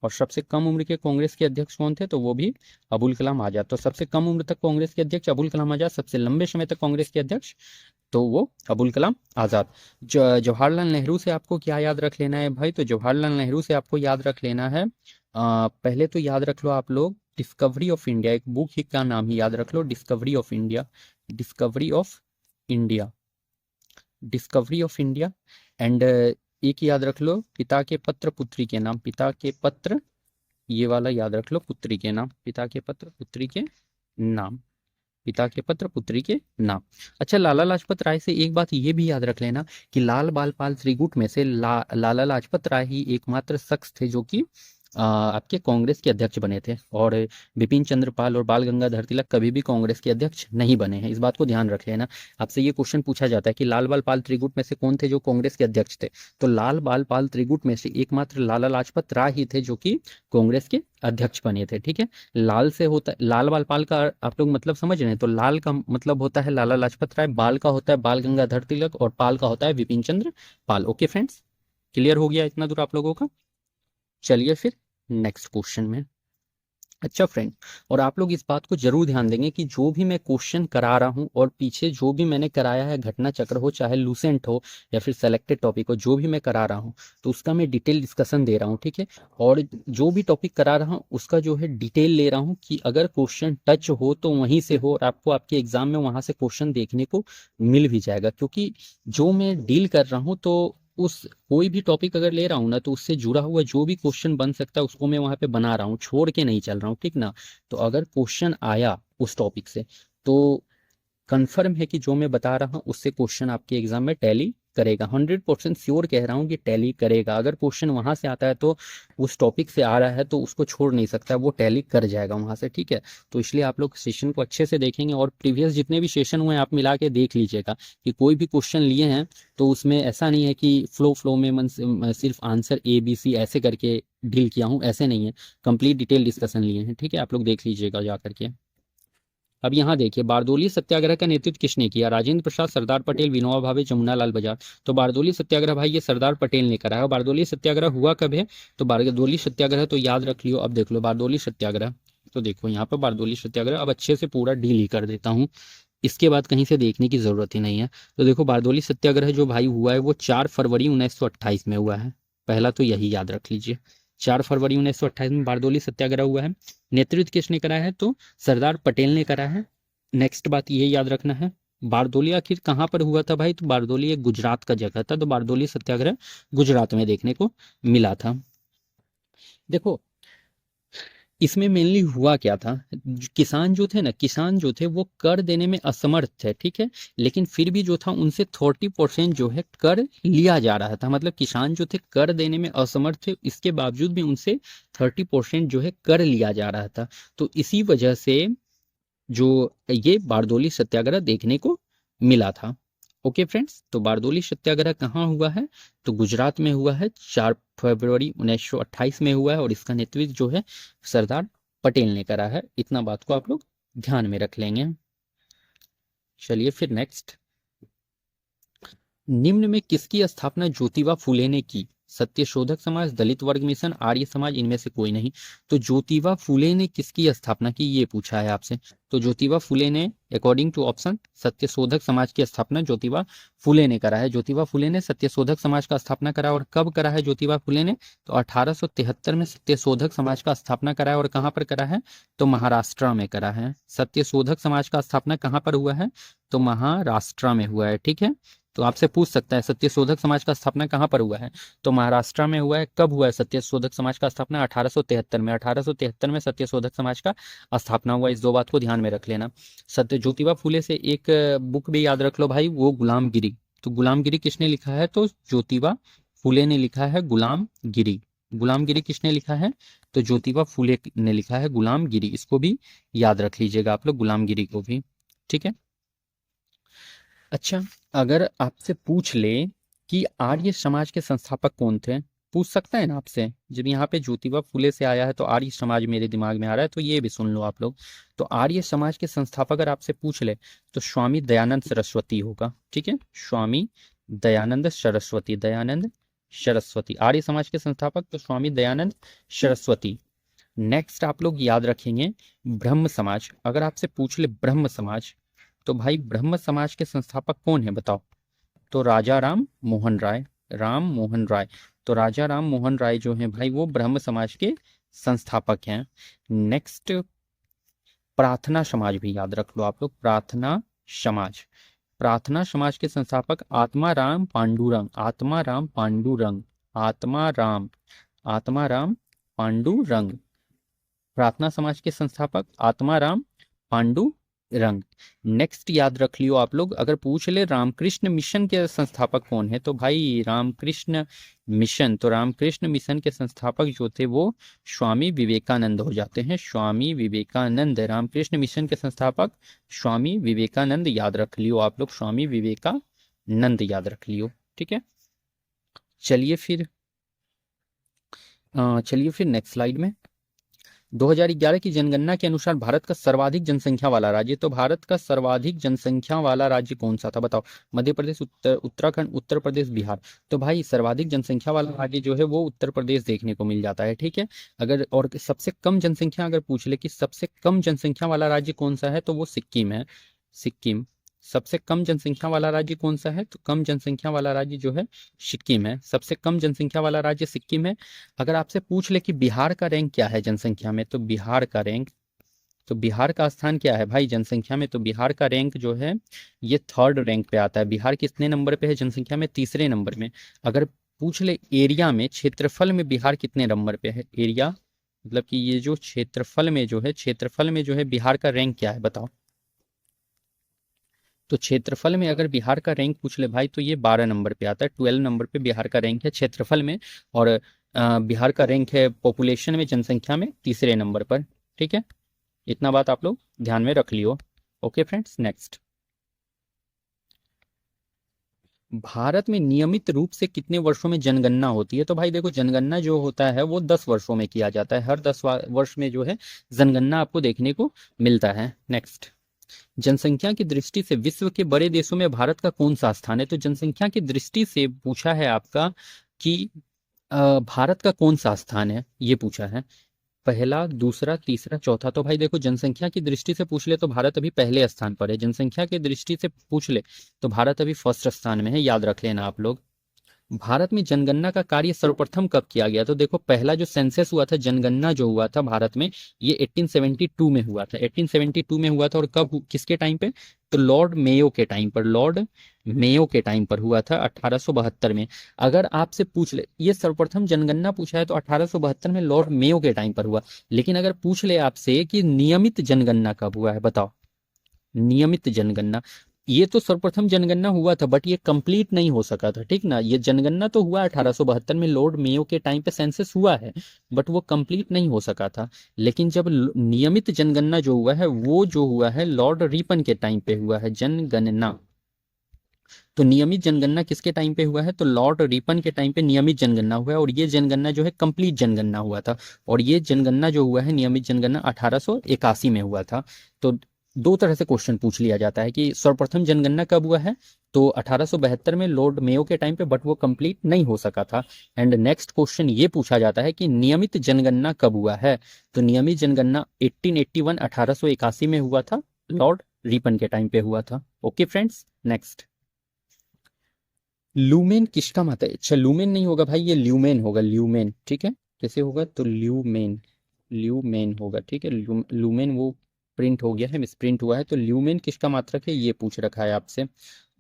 और सबसे कम उम्र के कांग्रेस के अध्यक्ष कौन थे, तो वो भी अबुल कलाम आजाद। तो सबसे कम उम्र तक कांग्रेस के अध्यक्ष अबुल कलाम आजाद, सबसे लंबे समय तक कांग्रेस के अध्यक्ष तो वो अबुल कलाम आजाद। जवाहरलाल नेहरू से आपको क्या याद रख लेना है भाई, तो जवाहरलाल नेहरू से आपको याद रख लेना है, पहले तो याद रख लो आप लोग डिस्कवरी ऑफ इंडिया, एक बुक ही का नाम ही याद रख लो, discovery of India, discovery of India, discovery of India. And एक याद रख लो पिता के पत्र पुत्री के नाम, पिता के पत्र, ये वाला याद रख लो, पुत्री के नाम, पिता के पत्र पुत्री के नाम, पिता के पत्र पुत्री के नाम। अच्छा, लाला लाजपत राय से एक बात ये भी याद रख लेना कि लाल बाल पाल त्रिगुट में से लाला लाजपत राय ही एकमात्र शख्स थे जो कि आपके कांग्रेस के अध्यक्ष बने थे, और बिपिन चंद्र पाल और बाल गंगाधर तिलक कभी भी कांग्रेस के अध्यक्ष नहीं बने हैं, इस बात को ध्यान रख लेना। आपसे ये क्वेश्चन पूछा जाता है कि लाल बाल पाल त्रिगुट में से कौन थे जो कांग्रेस के अध्यक्ष थे, तो लाल बाल पाल त्रिगुट में से एकमात्र लाला लाजपत राय ही थे जो कि कांग्रेस के अध्यक्ष बने थे। ठीक है, लाल से होता है, लाल बाल पाल का आप लोग मतलब समझ रहे हैं, तो लाल का मतलब होता है लाला लाजपत राय, बाल का होता है बाल गंगाधर तिलक, और पाल का होता है Vipin Chandra Pal. Okay friends, clear हो गया इतना दूर आप लोगों का। चलिए फिर नेक्स्ट क्वेश्चन में। अच्छा फ्रेंड, और आप लोग इस बात को जरूर ध्यान देंगे कि जो भी मैं क्वेश्चन करा रहा हूं और पीछे जो भी मैंने कराया है, घटना चक्र हो चाहे लूसेंट हो या फिर सेलेक्टेड टॉपिक हो, जो भी मैं करा रहा हूं तो उसका मैं डिटेल डिस्कशन दे रहा हूं। ठीक है, और जो भी टॉपिक करा रहा हूं उसका जो है डिटेल ले रहा हूं कि अगर क्वेश्चन टच हो तो वहीं से हो, और आपको आपके एग्जाम में वहां से क्वेश्चन देखने को मिल भी जाएगा, क्योंकि जो मैं डील कर रहा हूं तो उस कोई भी टॉपिक अगर ले रहा हूँ ना, तो उससे जुड़ा हुआ जो भी क्वेश्चन बन सकता है उसको मैं वहां पे बना रहा हूँ, छोड़ के नहीं चल रहा हूँ। ठीक ना, तो अगर क्वेश्चन आया उस टॉपिक से तो कंफर्म है कि जो मैं बता रहा हूँ उससे क्वेश्चन आपके एग्जाम में टैली करेगा, 100% श्योर कह रहा हूँ कि टैली करेगा। अगर क्वेश्चन वहां से आता है तो उस टॉपिक से आ रहा है तो उसको छोड़ नहीं सकता, वो टैली कर जाएगा वहां से। ठीक है, तो इसलिए आप लोग सेशन को अच्छे से देखेंगे, और प्रीवियस जितने भी सेशन हुए हैं आप मिला के देख लीजिएगा कि कोई भी क्वेश्चन लिए हैं तो उसमें ऐसा नहीं है कि फ्लो में मन सिर्फ आंसर ABC ऐसे करके डील किया हूँ, ऐसे नहीं है, कंप्लीट डिटेल डिस्कशन लिए हैं। ठीक है, आप लोग देख लीजिएगा जा करके। अब यहाँ देखिए, बारदोली सत्याग्रह का नेतृत्व किसने किया, राजेंद्र प्रसाद, सरदार पटेल, विनोबा भावे, जमुना लाल बजाज। तो बारदोली सत्याग्रह भाई ये सरदार पटेल ने करा है। बारदोली सत्याग्रह हुआ कब है, तो बारदोली सत्याग्रह तो याद रख लियो। अब देख लो बारदोली सत्याग्रह, तो देखो यहाँ पर बारदोली सत्याग्रह अब अच्छे से पूरा डील ही कर देता हूँ, इसके बाद कहीं से देखने की जरूरत ही नहीं है। तो देखो बारदोली सत्याग्रह जो भाई हुआ है वो 4 फरवरी 1928 में हुआ है, पहला तो यही याद रख लीजिए, 4 फरवरी 1928 में बारदोली सत्याग्रह हुआ है। नेतृत्व किसने करा है, तो सरदार पटेल ने करा है। नेक्स्ट बात ये याद रखना है, बारदोली आखिर कहाँ पर हुआ था भाई, तो बारदोली एक गुजरात का जगह था, तो बारदोली सत्याग्रह गुजरात में देखने को मिला था। देखो इसमें मेनली हुआ क्या था, किसान जो थे ना, किसान जो थे वो कर देने में असमर्थ थे। ठीक है, लेकिन फिर भी जो था उनसे 30% जो है कर लिया जा रहा था, मतलब किसान जो थे कर देने में असमर्थ थे, इसके बावजूद भी उनसे 30% जो है कर लिया जा रहा था। तो इसी वजह से जो ये बारदोली सत्याग्रह देखने को मिला था। ओके फ्रेंड्स, तो बारदोली सत्याग्रह कहाँ हुआ है, तो गुजरात में हुआ है, 4 फरवरी 1928 में हुआ है, और इसका नेतृत्व जो है सरदार पटेल ने करा है। इतना बात को आप लोग ध्यान में रख लेंगे। चलिए फिर नेक्स्ट, निम्न में किसकी स्थापना ज्योतिबा फुले ने की, सत्यशोधक समाज, दलित वर्ग मिशन, आर्य समाज, इनमें से कोई नहीं। तो ज्योतिबा फुले ने किसकी स्थापना की ये पूछा है आपसे, तो ज्योतिबा फुले ने according to option Satyashodhak Samaj की स्थापना ज्योतिबा फुले ने करा है। ज्योतिबा फुले ने सत्यशोधक समाज का स्थापना करा, और कब करा है ज्योतिबा फुले ने, तो 1873 में सत्यशोधक समाज का स्थापना करा है, और कहाँ पर करा है, तो महाराष्ट्र में करा है। सत्यशोधक समाज का स्थापना कहाँ पर हुआ है, तो महाराष्ट्र में हुआ है। ठीक है, तो आपसे पूछ सकता है सत्यशोधक समाज का स्थापना कहाँ पर हुआ है, तो महाराष्ट्र में हुआ है। कब हुआ है सत्यशोधक समाज का स्थापना, 1873 में, 1873 में सत्यशोधक समाज का स्थापना हुआ। इस दो बात को ध्यान में रख लेना। सत्य ज्योतिबा फुले से एक बुक भी याद रख लो भाई, वो गुलामगिरी। तो गुलामगिरी किसने लिखा है, तो ज्योतिबा फुले ने लिखा है गुलामगिरी। गुलामगिरी किसने लिखा है, तो ज्योतिबा फुले ने लिखा है गुलामगिरी। इसको भी याद रख लीजिएगा आप लोग, गुलामगिरी को भी। ठीक है, अच्छा अगर आपसे पूछ ले कि आर्य समाज के संस्थापक कौन थे, पूछ सकता है ना आपसे, जब यहाँ पे ज्योतिबा फुले से आया है तो आर्य समाज मेरे दिमाग में आ रहा है, तो ये भी सुन लो आप लोग। तो आर्य समाज के संस्थापक अगर आपसे पूछ ले तो स्वामी दयानंद सरस्वती होगा। ठीक है, स्वामी दयानंद सरस्वती, दयानंद सरस्वती। आर्य समाज के संस्थापक तो स्वामी दयानंद सरस्वती। नेक्स्ट आप लोग याद रखेंगे ब्रह्म समाज। अगर आपसे पूछ ले ब्रह्म समाज, तो भाई ब्रह्म समाज के संस्थापक कौन है बताओ? तो राजा राम मोहन राय, राम मोहन राय। तो राजा राम मोहन राय जो हैं भाई वो ब्रह्म समाज के संस्थापक हैं। नेक्स्ट प्रार्थना समाज भी याद रख लो आप लोग, प्रार्थना समाज। प्रार्थना समाज के संस्थापक आत्माराम पांडुरंग, आत्माराम पांडुरंग, आत्माराम, आत्माराम पांडुरंग। प्रार्थना समाज के संस्थापक आत्माराम पांडुरंग। नेक्स्ट याद रख लियो आप लोग, अगर पूछ ले रामकृष्ण मिशन के संस्थापक कौन है, तो भाई रामकृष्ण मिशन, तो रामकृष्ण मिशन के संस्थापक जो थे वो स्वामी विवेकानंद हो जाते हैं, स्वामी विवेकानंद। रामकृष्ण मिशन के संस्थापक स्वामी विवेकानंद याद रख लियो आप लोग, स्वामी विवेकानंद याद रख लियो। ठीक है, चलिए फिर नेक्स्ट स्लाइड में 2011 की जनगणना के अनुसार भारत का सर्वाधिक जनसंख्या वाला राज्य, तो भारत का सर्वाधिक जनसंख्या वाला राज्य कौन सा था बताओ? मध्य प्रदेश, उत्तराखंड, उत्तर प्रदेश, बिहार। तो भाई सर्वाधिक जनसंख्या वाला राज्य जो है वो उत्तर प्रदेश देखने को मिल जाता है। ठीक है, अगर और सबसे कम जनसंख्या अगर पूछ ले कि सबसे कम जनसंख्या वाला राज्य कौन सा है, तो वो सिक्किम है, सिक्किम। सबसे कम जनसंख्या वाला राज्य कौन सा है? तो कम जनसंख्या वाला राज्य जो है सिक्किम है, सबसे कम जनसंख्या वाला राज्य सिक्किम है। अगर आपसे पूछ ले कि बिहार का रैंक क्या है जनसंख्या में, तो बिहार का रैंक, तो बिहार का स्थान क्या है भाई जनसंख्या में? तो बिहार का रैंक जो है ये 3rd रैंक पे आता है। बिहार कितने नंबर पे है जनसंख्या में? 3रे नंबर में। अगर पूछ ले एरिया में, क्षेत्रफल में बिहार कितने नंबर पे है? एरिया मतलब कि ये जो क्षेत्रफल में जो है, क्षेत्रफल में जो है बिहार का रैंक क्या है बताओ? तो क्षेत्रफल में अगर बिहार का रैंक पूछ ले भाई, तो ये 12 नंबर पे आता है, 12 नंबर पे बिहार का रैंक है क्षेत्रफल में। और बिहार का रैंक है पॉपुलेशन में, जनसंख्या में 3रे नंबर पर। ठीक है, इतना बात आप लोग ध्यान में रख लियो। ओके फ्रेंड्स, नेक्स्ट, भारत में नियमित रूप से कितने वर्षों में जनगणना होती है? तो भाई देखो जनगणना जो होता है वो 10 वर्षों में किया जाता है, हर 10 वर्ष में जो है जनगणना आपको देखने को मिलता है। नेक्स्ट, जनसंख्या की दृष्टि से विश्व के बड़े देशों में भारत का कौन सा स्थान है? तो जनसंख्या की दृष्टि से पूछा है आपका कि भारत का कौन सा स्थान है, ये पूछा है। पहला, दूसरा, तीसरा, चौथा। तो भाई देखो जनसंख्या की दृष्टि से पूछ ले तो भारत अभी पहले स्थान पर है, जनसंख्या की दृष्टि से पूछ ले तो भारत अभी फर्स्ट स्थान में है, याद रख लेना आप लोग। भारत में जनगणना का कार्य सर्वप्रथम कब किया गया? तो देखो पहला जो सेंसस हुआ था, जनगणना जो हुआ था भारत में, ये 1872 में हुआ था, 1872 में हुआ था। और कब, किसके टाइम पे? तो लॉर्ड मेयो के टाइम पर, लॉर्ड मेयो के टाइम पर हुआ था 1872 में। अगर आपसे पूछ ले, ये सर्वप्रथम जनगणना पूछा है तो 1872 में लॉर्ड मेयो के टाइम पर हुआ। लेकिन अगर पूछ ले आपसे कि नियमित जनगणना कब हुआ है बताओ? नियमित जनगणना, ये तो सर्वप्रथम जनगणना हुआ था बट ये कंप्लीट नहीं हो सका था। ठीक ना, ये जनगणना तो हुआ 1872 में, लॉर्ड मेयो के टाइम पे सेंसस हुआ है, बट वो कंप्लीट नहीं हो सका था। लेकिन जब नियमित जनगणना जो हुआ है वो जो हुआ है लॉर्ड रिपन के टाइम पे हुआ है जनगणना। तो नियमित जनगणना किसके टाइम पे हुआ है? तो लॉर्ड रिपन के टाइम पे नियमित जनगणना हुआ है, और ये जनगणना जो है कंप्लीट जनगणना हुआ था। और ये जनगणना जो हुआ है नियमित जनगणना 1881 में हुआ था। तो दो तरह से क्वेश्चन पूछ लिया जाता है कि सर्वप्रथम जनगणना कब हुआ है, तो 1872 में लॉर्ड मेयो के टाइम पे, बट वो कंप्लीट नहीं हो सका था। एंड नेक्स्ट क्वेश्चन ये पूछा जाता है कि नियमित जनगणना कब हुआ है? तो नियमित जनगणना 1881 1881 में हुआ था, लॉर्ड रिपन के टाइम पे हुआ था। ओके फ्रेंड्स, नेक्स्ट, लूमेन किसका मात्रा? अच्छा लूमेन नहीं होगा भाई, ये ल्यूमेन होगा, ल्यूमेन। ठीक है, कैसे होगा? तो ल्यूमेन, ल्यूमेन होगा। ठीक है, लूमेन वो प्रिंट हो गया है, मिस प्रिंट हुआ है। तो ल्यूमेन किसका मात्रक है, ये पूछ रखा है आपसे।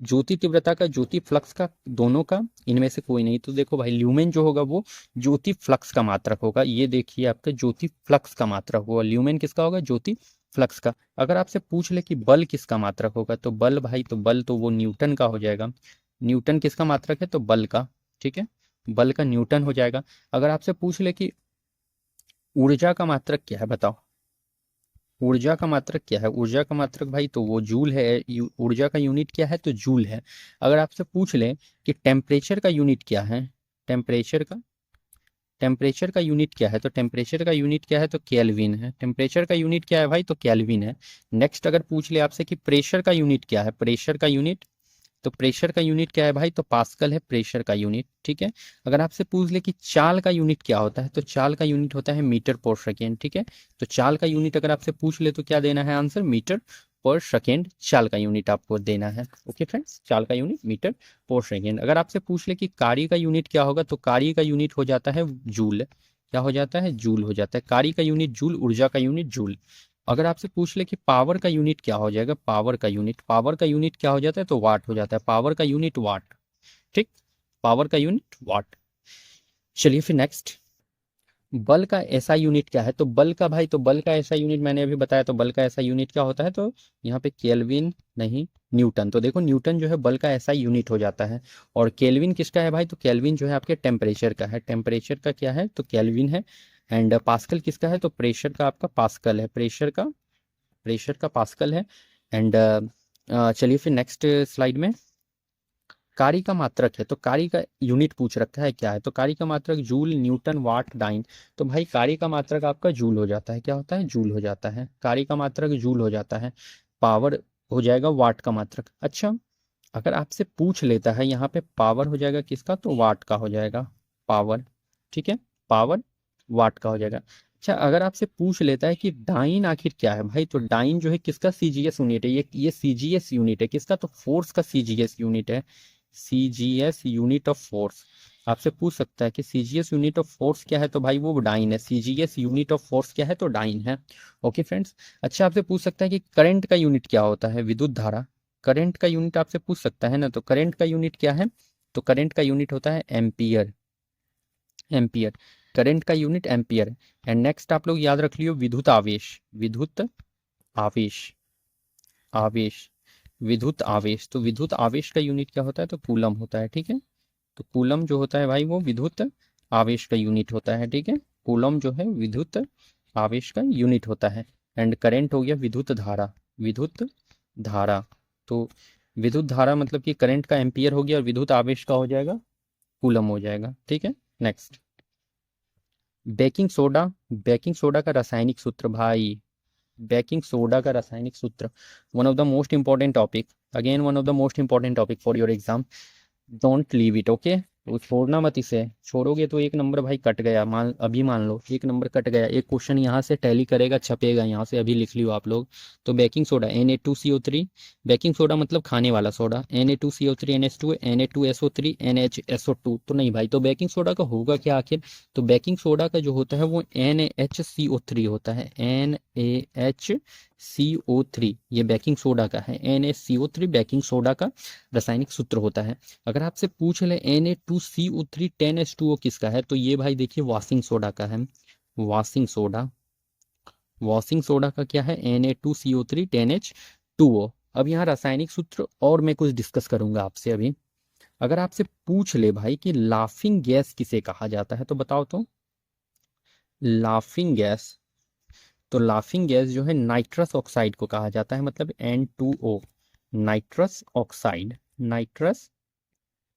ज्योति तीव्रता का, ज्योति फ्लक्स का, दोनों का, इनमें से कोई नहीं। तो देखो भाई ल्यूमेन जो होगा वो ज्योति फ्लक्स का मात्रक होगा। ये देखिए आपका ज्योति फ्लक्स का मात्रक होगा, ल्यूमेन किसका होगा? ज्योति फ्लक्स का। अगर आपसे पूछ ले कि बल किसका मात्रक होगा, तो बल भाई, तो बल तो वो न्यूटन का हो जाएगा। न्यूटन किसका मात्रक है? तो बल का। ठीक है, बल का न्यूटन हो जाएगा। अगर आपसे पूछ ले कि ऊर्जा का मात्रक क्या है बताओ? ऊर्जा का मात्रक क्या है? ऊर्जा का मात्रक भाई तो वो जूल है। ऊर्जा का यूनिट क्या है? तो जूल है। अगर आपसे पूछ ले कि टेम्परेचर का यूनिट क्या है, टेम्परेचर का यूनिट क्या है, तो टेम्परेचर का यूनिट क्या है? तो केल्विन है। टेम्परेचर का यूनिट क्या है भाई? तो केल्विन है। नेक्स्ट अगर पूछ ले आपसे कि प्रेशर का यूनिट क्या है, प्रेशर का यूनिट, तो प्रेशर का यूनिट क्या है भाई, तो पास्कल है प्रेशर का यूनिट, ठीक है। अगर आपसे पूछ ले कि चाल का यूनिट क्या होता है, तो चाल का यूनिट होता है मीटर पर सेकेंड, ठीक है। तो चाल का यूनिट अगर आपसे पूछ ले तो क्या देना है आंसर, मीटर पर सेकेंड चाल का यूनिट आपको देना है। ओके फ्रेंड्स, चाल का यूनिट मीटर पर सेकेंड। अगर आपसे पूछ ले कि कार्य का यूनिट क्या होगा, तो कार्य का यूनिट हो जाता है जूल। क्या हो जाता है, जूल हो जाता है। कार्य का यूनिट जूल, ऊर्जा का यूनिट जूल। अगर आपसे पूछ ले कि पावर का यूनिट क्या हो जाएगा, पावर का यूनिट क्या हो जाता है, तो वाट हो जाता है। पावर का यूनिट वाट, ठीक, पावर का यूनिट वाट। चलिए फिर नेक्स्ट, बल का ऐसा यूनिट क्या है, तो बल का भाई, तो बल का ऐसा यूनिट मैंने अभी बताया, तो बल का ऐसा यूनिट क्या होता है, तो यहाँ पे केल्विन नहीं न्यूटन। तो देखो न्यूटन जो है बल का ऐसा यूनिट हो जाता है। और केल्विन किसका है भाई, तो केल्विन जो है आपके टेम्परेचर का है, टेम्परेचर का क्या है, तो केल्विन है। एंड पास्कल किसका है, तो प्रेशर का आपका पास्कल है, प्रेशर का पास्कल है। एंड चलिए फिर नेक्स्ट स्लाइड में, कार्य का मात्रक है, तो कार्य का यूनिट पूछ रखा है क्या है, तो कार्य का मात्रक जूल, न्यूटन, वाट, डाइन। तो भाई कार्य का मात्रक आपका जूल हो जाता है, क्या होता है, जूल हो जाता है, कार्य का मात्रक जूल हो जाता है। पावर हो जाएगा वाट का मात्रक। अच्छा, अगर आपसे पूछ लेता है यहाँ पे पावर हो जाएगा किसका, तो वाट का हो जाएगा, पावर, ठीक है, पावर वाट का हो जाएगा। अच्छा, अगर आपसे पूछ लेता है कि डाइन आखिर क्या है भाई, तो डाइन जो है किसका सीजीएस यूनिट है, ये सीजीएस यूनिट है किसका, तो फोर्स का सीजीएस यूनिट है, सीजीएस यूनिट ऑफ फोर्स। आपसे पूछ सकता है कि सीजीएस यूनिट ऑफ फोर्स क्या है, तो भाई वो डाइन है, सीजीएस यूनिट ऑफ फोर्स क्या है, तो डाइन है। Okay friends. अच्छा, आपसे पूछ सकता है कि करंट का यूनिट क्या होता है, विद्युत धारा, करंट का यूनिट आपसे पूछ सकता है ना, तो करंट का यूनिट क्या है, तो करंट का यूनिट होता है एम्पियर, एम्पियर, करंट का यूनिट एम्पियर। एंड नेक्स्ट आप लोग याद रख लियो विद्युत आवेश, विद्युत आवेश, आवेश, विद्युत आवेश। तो विद्युत आवेश का यूनिट क्या होता है, तो कूलम होता है, ठीक है। तो कूलम जो होता है भाई वो विद्युत आवेश का यूनिट होता है, ठीक है। कूलम जो है विद्युत आवेश का यूनिट होता है। एंड करंट हो गया विद्युत धारा, विद्युत धारा। तो विद्युत धारा मतलब कि करंट का एम्पियर हो गया, और विद्युत आवेश का हो जाएगा कूलम हो जाएगा, ठीक है। Next, baking soda, baking soda का रासायनिक सूत्र भाई, बेकिंग सोडा का रासायनिक सूत्र, one of the most important topic, again one of the most important topic for your exam, don't leave it, okay. तो छोड़ना मत इसे, छोड़ोगे तो एक नंबर भाई कट गया, मान लो एक नंबर कट गया। एक क्वेश्चन यहाँ से टैली करेगा, छपेगा यहाँ से, अभी लिख लियो आप लोग। तो baking soda Na2CO3, baking soda मतलब खाने वाला soda, Na2CO3 NH2 Na2SO3 NHSO2। तो नहीं भाई, तो बेकिंग सोडा का होगा क्या आखिर, तो बेकिंग सोडा का जो होता है वो NaHCO3 होता है, NaHCO3, ये बेकिंग सोडा का है, NaCO3 बेकिंग सोडा का रासायनिक सूत्र होता है। अगर आपसे पूछ ले Na2CO3 10H2O किसका है, तो ये भाई देखिए वॉशिंग सोडा का है, वॉशिंग सोडा, वॉशिंग सोडा का क्या है, Na2CO3 10H2O। अब यहाँ रासायनिक सूत्र और मैं कुछ डिस्कस करूंगा आपसे अभी। अगर आपसे पूछ ले भाई कि लाफिंग गैस किसे कहा जाता है, तो बताओ तो, लाफिंग गैस, तो लाफिंग गैस जो है नाइट्रस ऑक्साइड को कहा जाता है, मतलब N2O, nitrous oxide, nitrous,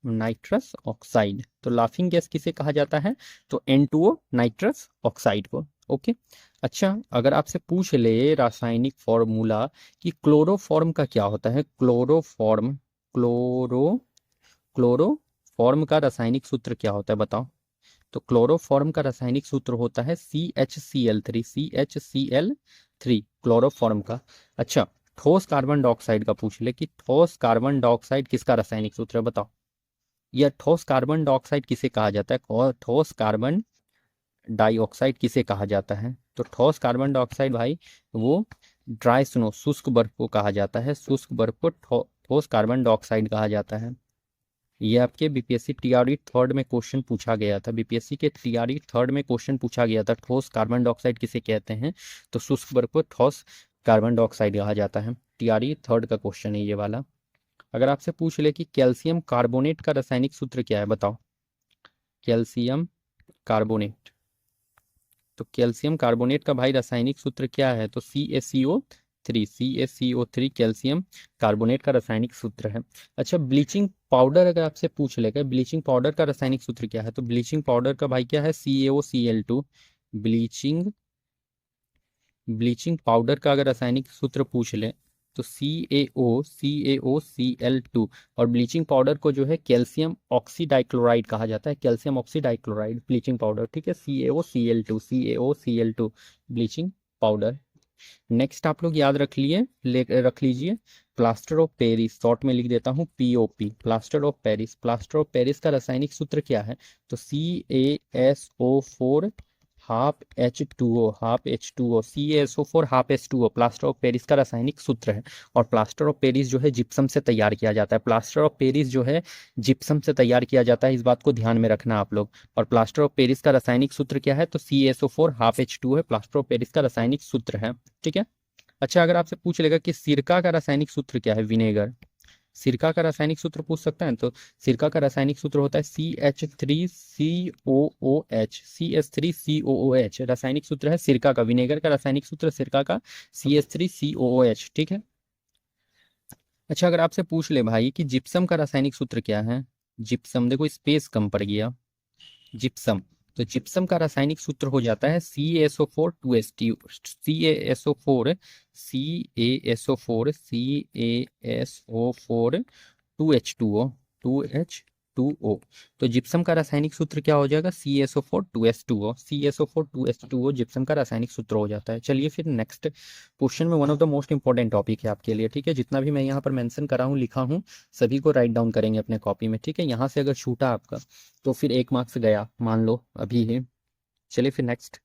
nitrous oxide. तो लाफिंग गैस किसे कहा जाता है, तो N2O नाइट्रस ऑक्साइड को। ओके। अच्छा, अगर आपसे पूछ ले रासायनिक फॉर्मूला कि क्लोरोफॉर्म का क्या होता है, क्लोरोफॉर्म, क्लोरोफॉर्म का रासायनिक सूत्र क्या होता है बताओ, तो क्लोरोफॉर्म का रासायनिक सूत्र होता है CHCl3, CHCl3 क्लोरोफॉर्म का। अच्छा, ठोस कार्बन डाइऑक्साइड का पूछ ले कि ठोस कार्बन डाइऑक्साइड किसका रासायनिक सूत्र है बताओ, या ठोस कार्बन डाइऑक्साइड किसे कहा जाता है, और ठोस कार्बन डाइऑक्साइड किसे कहा जाता है, तो ठोस कार्बन डाइऑक्साइड भाई वो ड्राई स्नो, शुष्क बर्फ को कहा जाता है, शुष्क बर्फ को ठोस कार्बन डाइऑक्साइड कहा जाता है। ये आपके बीपीएससी टीआरई थर्ड में क्वेश्चन पूछा गया था, बीपीएससी के टीआरई थर्ड में क्वेश्चन पूछा गया था, ठोस कार्बन डाइऑक्साइड किसे कहते हैं, तो शुष्क बर्फ को ठोस कार्बन डाइऑक्साइड कहा जाता है। टीआरई थर्ड का क्वेश्चन है ये वाला। अगर आपसे पूछ ले कि कैल्शियम कार्बोनेट का रासायनिक सूत्र क्या है बताओ, कैल्शियम कार्बोनेट, तो कैल्शियम कार्बोनेट का भाई रासायनिक सूत्र क्या है, तो CaCO3, CaCO3 कैल्शियम कार्बोनेट का रासायनिक सूत्र है। अच्छा, ब्लीचिंग पाउडर अगर आपसे पूछ लेगा ब्लीचिंग पाउडर का रासायनिक सूत्र क्या है, तो ब्लीचिंग पाउडर का भाई क्या है, CaOCl2, ब्लीचिंग, ब्लीचिंग पाउडर का अगर रासायनिक सूत्र पूछ ले तो CaOCl2। और ब्लीचिंग पाउडर को जो है कैल्शियम ऑक्सीडाइक्लोराइड कहा जाता है, कैल्शियम ऑक्सीडाइक्लोराइड ब्लीचिंग पाउडर, ठीक है, CaOCl2 ब्लीचिंग पाउडर। नेक्स्ट आप लोग याद रख लीजिए प्लास्टर ऑफ पेरिस, शॉर्ट में लिख देता हूँ POP, plaster of Paris. Plaster of Paris का रासायनिक सूत्र क्या है? तो CaSO4 half H2O, CaSO4 half H2O plaster of Paris का रासायनिक सूत्र है। और प्लास्टर ऑफ पेरिस जो है जिप्सम से तैयार किया जाता है, प्लास्टर ऑफ पेरिस जो है जिप्सम से तैयार किया जाता है, इस बात को ध्यान में रखना आप लोग। और प्लास्टर ऑफ पेरिस का रासायनिक सूत्र क्या है? तो CaSO4 हाफ H2O है, प्लास्टर ऑफ पेरिस का रासायनिक सूत्र है, ठीक है। अच्छा, अगर आपसे पूछ लेगा कि सिरका का रासायनिक सूत्र क्या है, विनेगर, सिरका का रासायनिक सूत्र पूछ सकता है, तो सिरका का रासायनिक सूत्र होता है CH3COOH रासायनिक सूत्र है सिरका का। विनेगर का रासायनिक सूत्र सिरका का CH3COOH, ठीक है। अच्छा, अगर आपसे पूछ ले भाई कि जिप्सम का रासायनिक सूत्र क्या है, जिप्सम, देखो स्पेस कम पड़ गया, जिप्सम, तो जिप्सम का रासायनिक सूत्र हो जाता है CaSO4 2H2, CaSO4 2H2O। तो जिप्सम का रासायनिक सूत्र क्या हो जाएगा? CaSO4 2H2O जिप्सम का रासायनिक सूत्र हो जाता है। चलिए फिर नेक्स्ट क्वेश्चन में, one of the most important topic है आपके लिए, ठीक है। जितना भी मैं यहाँ पर मेंशन करा हूँ, लिखा हूँ, सभी को राइट डाउन करेंगे अपने कॉपी में, ठीक है। यहाँ से अगर छूटा आपका तो फिर 1 मार्क्स गया, मान लो अभी है। चलिए फिर नेक्स्ट,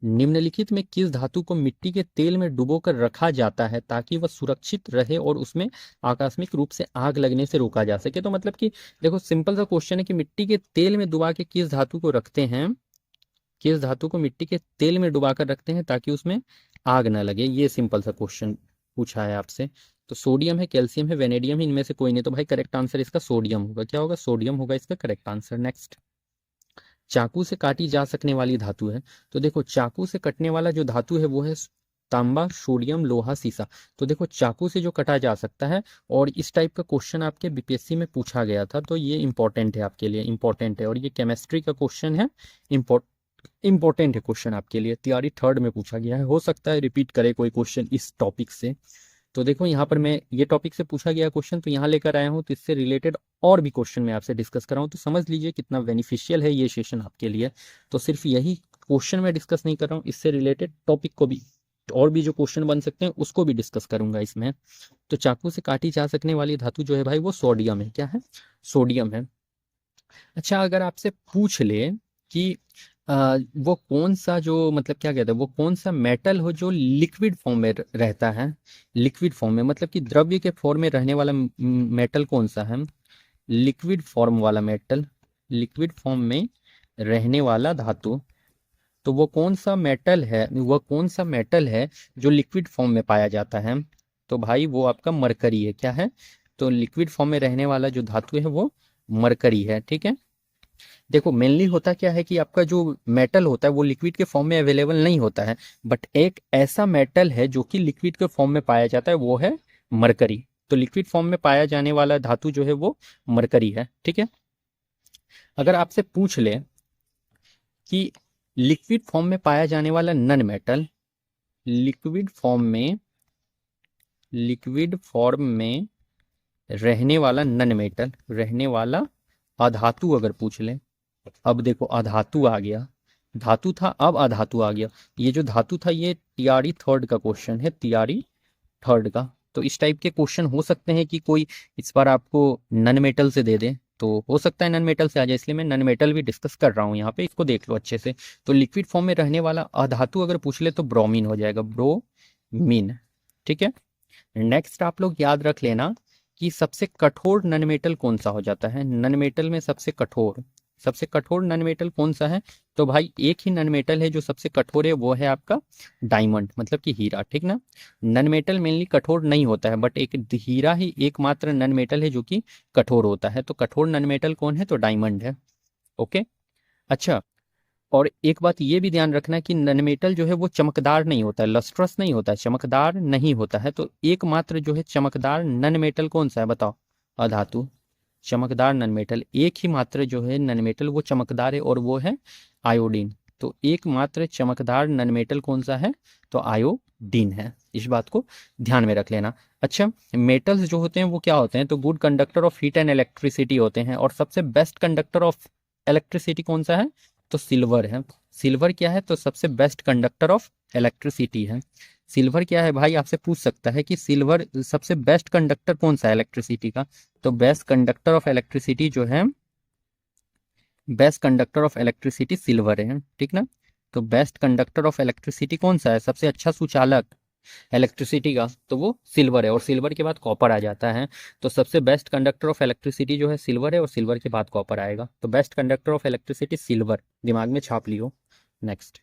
निम्नलिखित में किस धातु को मिट्टी के तेल में डुबोकर रखा जाता है ताकि वह सुरक्षित रहे और उसमें आकस्मिक रूप से आग लगने से रोका जा सके? तो मतलब कि देखो सिंपल सा क्वेश्चन है कि मिट्टी के तेल में डुबा के किस धातु को रखते हैं, किस धातु को मिट्टी के तेल में डुबाकर रखते हैं ताकि उसमें आग ना लगे, ये सिंपल सा क्वेश्चन पूछा है आपसे। तो सोडियम है, कैल्शियम है, वेनेडियम है, इनमें से कोई नहीं, तो भाई करेक्ट आंसर इसका सोडियम होगा। क्या होगा? सोडियम होगा इसका करेक्ट आंसर। नेक्स्ट, चाकू से काटी जा सकने वाली धातु है, तो देखो चाकू से कटने वाला जो धातु है वो है तांबा, सोडियम, लोहा, सीसा। तो देखो चाकू से जो कटा जा सकता है, और इस टाइप का क्वेश्चन आपके BPSC में पूछा गया था, तो ये इंपॉर्टेंट है आपके लिए, इंपॉर्टेंट है। और ये केमिस्ट्री का क्वेश्चन है, इंपॉर्टेंट है क्वेश्चन आपके लिए, तैयारी 3rd में पूछा गया है, हो सकता है रिपीट करे कोई क्वेश्चन इस टॉपिक से। तो देखो यहाँ पर मैं ये टॉपिक से पूछा गया क्वेश्चन तो यहाँ लेकर आया हूँ, तो इससे रिलेटेड और भी क्वेश्चन मैं आपसे डिस्कस कर रहा हूँ, तो समझ लीजिए कितना बेनिफिशियल है ये सेशन आपके लिए। तो सिर्फ यही क्वेश्चन मैं डिस्कस नहीं कर रहा हूँ, इससे रिलेटेड टॉपिक को भी, और भी जो क्वेश्चन बन सकते हैं उसको भी डिस्कस करूंगा इसमें। तो चाकू से काटी जा सकने वाली धातु जो है भाई वो सोडियम है। क्या है? सोडियम है। अच्छा, अगर आपसे पूछ ले कि वो कौन सा जो मतलब क्या कहते हैं, वो कौन सा मेटल हो जो लिक्विड फॉर्म में रहता है, लिक्विड फॉर्म में मतलब कि द्रव्य के फॉर्म में रहने वाला मेटल कौन सा है? लिक्विड फॉर्म वाला मेटल, लिक्विड फॉर्म में रहने वाला धातु, तो वो कौन सा मेटल है, वो कौन सा मेटल है जो लिक्विड फॉर्म में पाया जाता है? तो भाई वो आपका मरकरी है। क्या है? तो लिक्विड फॉर्म में रहने वाला जो धातु है वो मरकरी है, ठीक है। देखो मेनली होता क्या है कि आपका जो मेटल होता है वो लिक्विड के फॉर्म में अवेलेबल नहीं होता है, बट एक ऐसा मेटल है जो कि लिक्विड के फॉर्म में पाया जाता है, वो है मरकरी। तो लिक्विड फॉर्म में पाया जाने वाला धातु जो है वो मरकरी है, ठीक है। अगर आपसे पूछ ले कि लिक्विड फॉर्म में पाया जाने वाला नन मेटल, लिक्विड फॉर्म में, लिक्विड फॉर्म में रहने वाला नन मेटल, रहने वाला अधातु अगर पूछ ले, अब देखो अधातु आ गया, धातु था अब अधातु आ गया। ये जो धातु था ये तैयारी 3rd का क्वेश्चन है, तैयारी 3rd का। तो इस टाइप के क्वेश्चन हो सकते हैं कि कोई इस बार आपको नन मेटल से दे दे, तो हो सकता है नन मेटल से आ जाए, इसलिए मैं नन मेटल भी डिस्कस कर रहा हूँ यहाँ पे, इसको देख लो अच्छे से। तो लिक्विड फॉर्म में रहने वाला अधातु अगर पूछ ले तो ब्रोमीन हो जाएगा, ब्रोमीन, ठीक है। नेक्स्ट आप लोग याद रख लेना कि सबसे कठोर नन मेटल कौन सा हो जाता है? नन मेटल में सबसे कठोर, सबसे कठोर नन मेटल कौन सा है? तो भाई एक ही नन मेटल है जो सबसे कठोर है, वो है आपका डायमंड, मतलब कि हीरा, ठीक ना। नन मेटल मेनली कठोर नहीं होता है, बट एक हीरा ही एकमात्र नन मेटल है जो कि कठोर होता है। तो कठोर नन मेटल कौन है? तो डायमंड है, ओके। अच्छा, और एक बात ये भी ध्यान रखना कि नन मेटल जो है वो चमकदार नहीं होता है, लस्ट्रस नहीं होता है, चमकदार नहीं होता है। तो एकमात्र जो है चमकदार नन मेटल कौन सा है बताओ? अधातु। चमकदार नन मेटल, एक ही मात्र जो है नन मेटल वो चमकदार है, और वो है आयोडीन। तो एकमात्र चमकदार नन मेटल कौन सा है? तो आयोडीन है। इस बात को ध्यान में रख लेना। अच्छा, मेटल्स जो होते हैं वो क्या होते हैं, तो good conductor of heat and electricity होते हैं, और सबसे बेस्ट कंडक्टर ऑफ इलेक्ट्रिसिटी कौन सा है, तो सिल्वर है। सिल्वर क्या है, तो सबसे बेस्ट कंडक्टर ऑफ इलेक्ट्रिसिटी है। सिल्वर क्या है भाई, आपसे पूछ सकता है कि सिल्वर सबसे बेस्ट कंडक्टर कौन सा है इलेक्ट्रिसिटी का, तो बेस्ट कंडक्टर ऑफ इलेक्ट्रिसिटी जो है, best conductor of electricity silver है, ठीक ना। तो बेस्ट कंडक्टर ऑफ इलेक्ट्रिसिटी कौन सा है, सबसे अच्छा सुचालक इलेक्ट्रिसिटी का, तो वो सिल्वर है, और सिल्वर के बाद कॉपर आ जाता है। तो सबसे बेस्ट कंडक्टर ऑफ इलेक्ट्रिसिटी जो है सिल्वर है, और सिल्वर के बाद कॉपर आएगा। तो best conductor of electricity silver, दिमाग में छाप लियो। नेक्स्ट,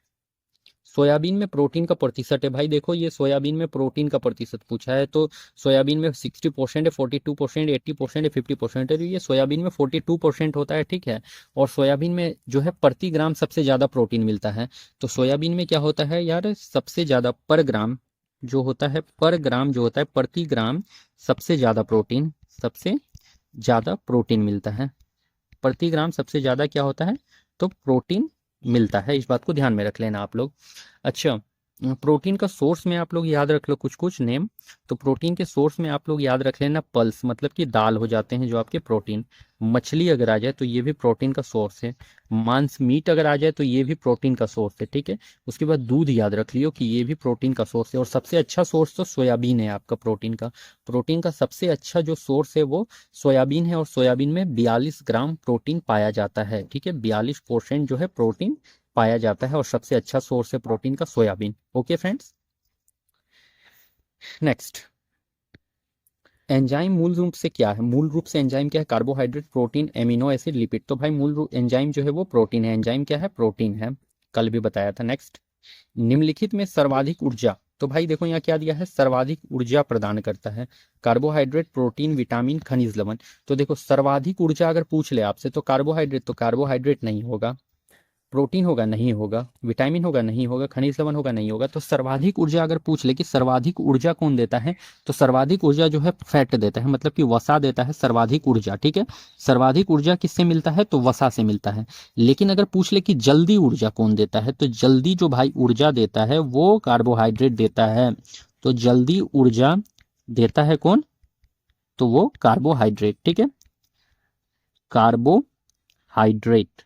सोयाबीन में प्रोटीन का प्रतिशत है, भाई देखो ये सोयाबीन में प्रोटीन का प्रतिशत पूछा है, तो सोयाबीन में 60% है, 42%, 80% है, 50% है, तो ये सोयाबीन में 42% होता है, ठीक है। और सोयाबीन में जो है प्रति ग्राम सबसे ज़्यादा प्रोटीन मिलता है। तो सोयाबीन में क्या होता है यार, सबसे ज़्यादा पर ग्राम जो होता है, पर ग्राम जो होता है, प्रति ग्राम सबसे ज़्यादा प्रोटीन, सबसे ज़्यादा प्रोटीन मिलता है। प्रति ग्राम सबसे ज़्यादा क्या होता है, तो प्रोटीन मिलता है, इस बात को ध्यान में रख लेना आप लोग। अच्छा, प्रोटीन का सोर्स में आप लोग याद रख लो कुछ कुछ नेम। तो प्रोटीन के सोर्स में आप लोग याद रख लेना पल्स, मतलब कि दाल हो जाते हैं जो आपके प्रोटीन। मछली अगर आ जाए तो ये भी प्रोटीन का सोर्स है। मांस मीट अगर आ जाए तो ये भी प्रोटीन का सोर्स है, ठीक है। उसके बाद दूध याद रख लियो कि ये भी प्रोटीन का सोर्स है। और सबसे अच्छा सोर्स तो सोयाबीन है आपका प्रोटीन का। प्रोटीन का सबसे अच्छा जो सोर्स है वो सोयाबीन है, और सोयाबीन में 42 ग्राम प्रोटीन पाया जाता है, ठीक है। 42% जो है प्रोटीन पाया जाता है, और सबसे अच्छा सोर्स है प्रोटीन का soybean. Okay friends, next, enzyme मूल रूप से क्या है, मूल रूप से एंजाइम क्या है, carbohydrate, protein, amino acid, lipid. तो भाई मूल रूप एंजाइम जो है वो प्रोटीन है, एंजाइम क्या है, प्रोटीन है, कल भी बताया था। नेक्स्ट, निम्नलिखित में सर्वाधिक ऊर्जा, तो भाई देखो यहाँ क्या दिया है, सर्वाधिक ऊर्जा प्रदान करता है, कार्बोहाइड्रेट, प्रोटीन, विटामिन, खनिज लवण। तो देखो सर्वाधिक ऊर्जा अगर पूछ ले आपसे तो कार्बोहाइड्रेट, तो कार्बोहाइड्रेट नहीं होगा, प्रोटीन होगा नहीं होगा, विटामिन होगा नहीं होगा, खनिज लवण होगा नहीं होगा। तो सर्वाधिक ऊर्जा अगर पूछ ले कि सर्वाधिक ऊर्जा कौन देता है, तो सर्वाधिक ऊर्जा जो है फैट देता है, मतलब कि वसा देता है सर्वाधिक ऊर्जा, ठीक है। सर्वाधिक ऊर्जा किससे मिलता है, तो वसा से मिलता है। लेकिन अगर पूछ ले कि जल्दी ऊर्जा कौन देता है, तो जल्दी जो भाई ऊर्जा देता है वो कार्बोहाइड्रेट देता है। तो जल्दी ऊर्जा देता है कौन, तो वो कार्बोहाइड्रेट, ठीक है, कार्बोहाइड्रेट।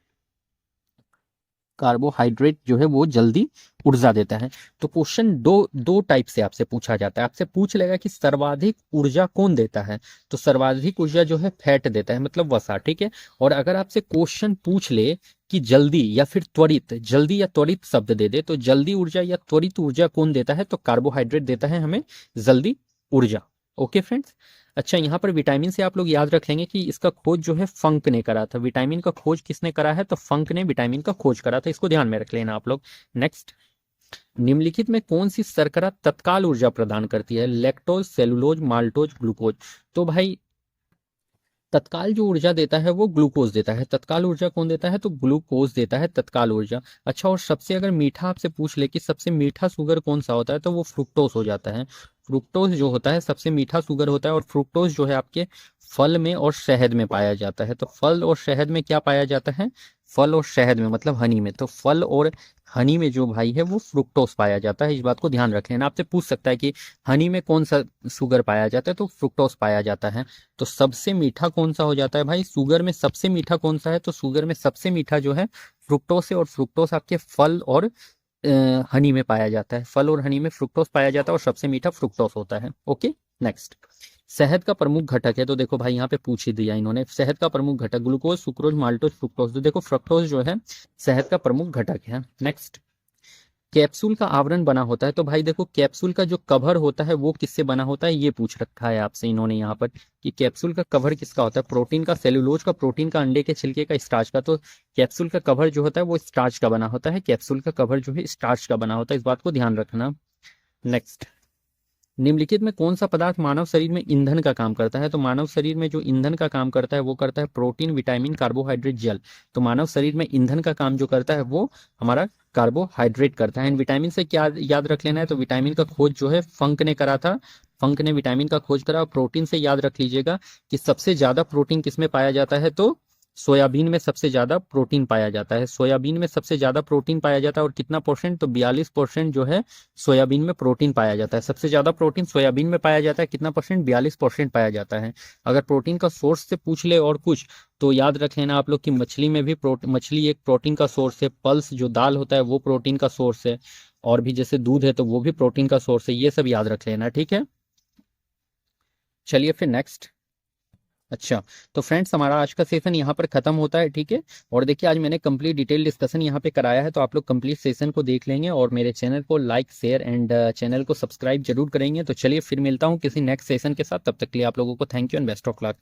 कार्बोहाइड्रेट जो है वो जल्दी ऊर्जा देता है। तो क्वेश्चन दो दो टाइप से आपसे पूछा जाता है, आपसे पूछ लेगा कि सर्वाधिक ऊर्जा कौन देता है, तो सर्वाधिक ऊर्जा जो है फैट देता है, मतलब वसा, ठीक है। और अगर आपसे क्वेश्चन पूछ ले कि जल्दी या फिर त्वरित, जल्दी या त्वरित शब्द दे दे, तो जल्दी ऊर्जा या त्वरित ऊर्जा कौन देता है, तो कार्बोहाइड्रेट देता है हमें जल्दी ऊर्जा। Okay friends. अच्छा, यहाँ पर विटामिन से आप लोग याद रख लेंगे कि इसका खोज जो है फंक ने करा था। विटामिन का खोज किसने करा है, तो फंक ने विटामिन का खोज करा था, इसको ध्यान में रख लेना आप लोग। नेक्स्ट, निम्नलिखित में कौन सी शर्करा तत्काल ऊर्जा प्रदान करती है, लैक्टोज, सेलुलोज, माल्टोज, ग्लूकोज। तो भाई तत्काल जो ऊर्जा देता है वो ग्लूकोज देता है। तत्काल ऊर्जा कौन देता है, तो ग्लूकोज देता है तत्काल ऊर्जा। अच्छा, और सबसे अगर मीठा आपसे पूछ ले कि सबसे मीठा शुगर कौन सा होता है, तो वो फ्रुक्टोज हो जाता है। फ्रुक्टोज जो होता है सबसे मीठा शुगर होता है, और फ्रुक्टोज जो है आपके फल में और शहद में पाया जाता है। तो फल और शहद में क्या पाया जाता है, फल और शहद में मतलब हनी में। तो फल और हनी में जो भाई है वो फ्रुक्टोज पाया जाता है, इस बात को ध्यान रख लेना। आपसे पूछ सकता है कि हनी में कौन सा शुगर पाया जाता है, तो फ्रुक्टोज पाया जाता है। तो सबसे मीठा कौन सा हो जाता है भाई, शुगर में सबसे मीठा कौन सा है, तो शुगर में सबसे मीठा जो है फ्रुक्टोज है। और फ्रुक्टोज आपके फल और हनी में पाया जाता है। फल और हनी में फ्रुक्टोज पाया जाता है, और सबसे मीठा फ्रुक्टोज होता है। ओके, नेक्स्ट, शहद का प्रमुख घटक है, तो देखो भाई यहाँ पे पूछ ही दिया इन्होंने, शहद का प्रमुख घटक ग्लूकोज, सुक्रोज, माल्टोज, फ्रुक्टोज। तो देखो फ्रक्टोज जो है शहद का प्रमुख घटक है। नेक्स्ट, कैप्सूल का आवरण बना होता है, तो भाई देखो कैप्सूल का जो कवर होता है वो किससे बना होता है, ये पूछ रखा है आपसे इन्होंने यहाँ पर कि कैप्सूल का कवर किसका होता है, प्रोटीन का, सेलुलोज का, प्रोटीन का, अंडे के छिलके का, स्टार्च का। तो कैप्सूल का कवर जो होता है वो स्टार्च का बना होता है, कैप्सूल का कवर जो है स्टार्च का बना होता है, इस बात को ध्यान रखना। नेक्स्ट, निम्नलिखित में कौन सा पदार्थ मानव शरीर में ईंधन का काम करता है, तो मानव शरीर में जो ईंधन का काम करता है वो करता है प्रोटीन, विटामिन, कार्बोहाइड्रेट, जल। तो मानव शरीर में ईंधन का काम जो करता है वो हमारा कार्बोहाइड्रेट करता है। एंड विटामिन से क्या याद रख लेना है, तो विटामिन का खोज जो है फंक ने करा था, फंक ने विटामिन का खोज करा। प्रोटीन से याद रख लीजिएगा कि सबसे ज्यादा प्रोटीन किसमें पाया जाता है, तो सोयाबीन में सबसे ज़्यादा प्रोटीन पाया जाता है। सोयाबीन में सबसे ज़्यादा प्रोटीन पाया जाता है और कितना परसेंट, तो 42% जो है सोयाबीन में प्रोटीन पाया जाता है। सबसे ज़्यादा प्रोटीन सोयाबीन में पाया जाता है, कितना परसेंट, 42% पाया जाता है। अगर प्रोटीन का सोर्स से पूछ ले और कुछ, तो याद रख लेना आप लोग कि मछली में भी मछली एक प्रोटीन का सोर्स है, पल्स जो दाल होता है वो प्रोटीन का सोर्स है, और भी जैसे दूध है तो वो भी प्रोटीन का सोर्स है। ये सब याद रख लेना, ठीक है। चलिए फिर नेक्स्ट। अच्छा, तो फ्रेंड्स हमारा आज का सेशन यहाँ पर खत्म होता है, ठीक है। और देखिए आज मैंने कंप्लीट डिटेल डिस्कशन यहाँ पे कराया है, तो आप लोग कंप्लीट सेशन को देख लेंगे और मेरे चैनल को लाइक शेयर एंड चैनल को सब्सक्राइब जरूर करेंगे। तो चलिए फिर मिलता हूँ किसी नेक्स्ट सेशन के साथ, तब तक के लिए आप लोगों को thank you and best of luck.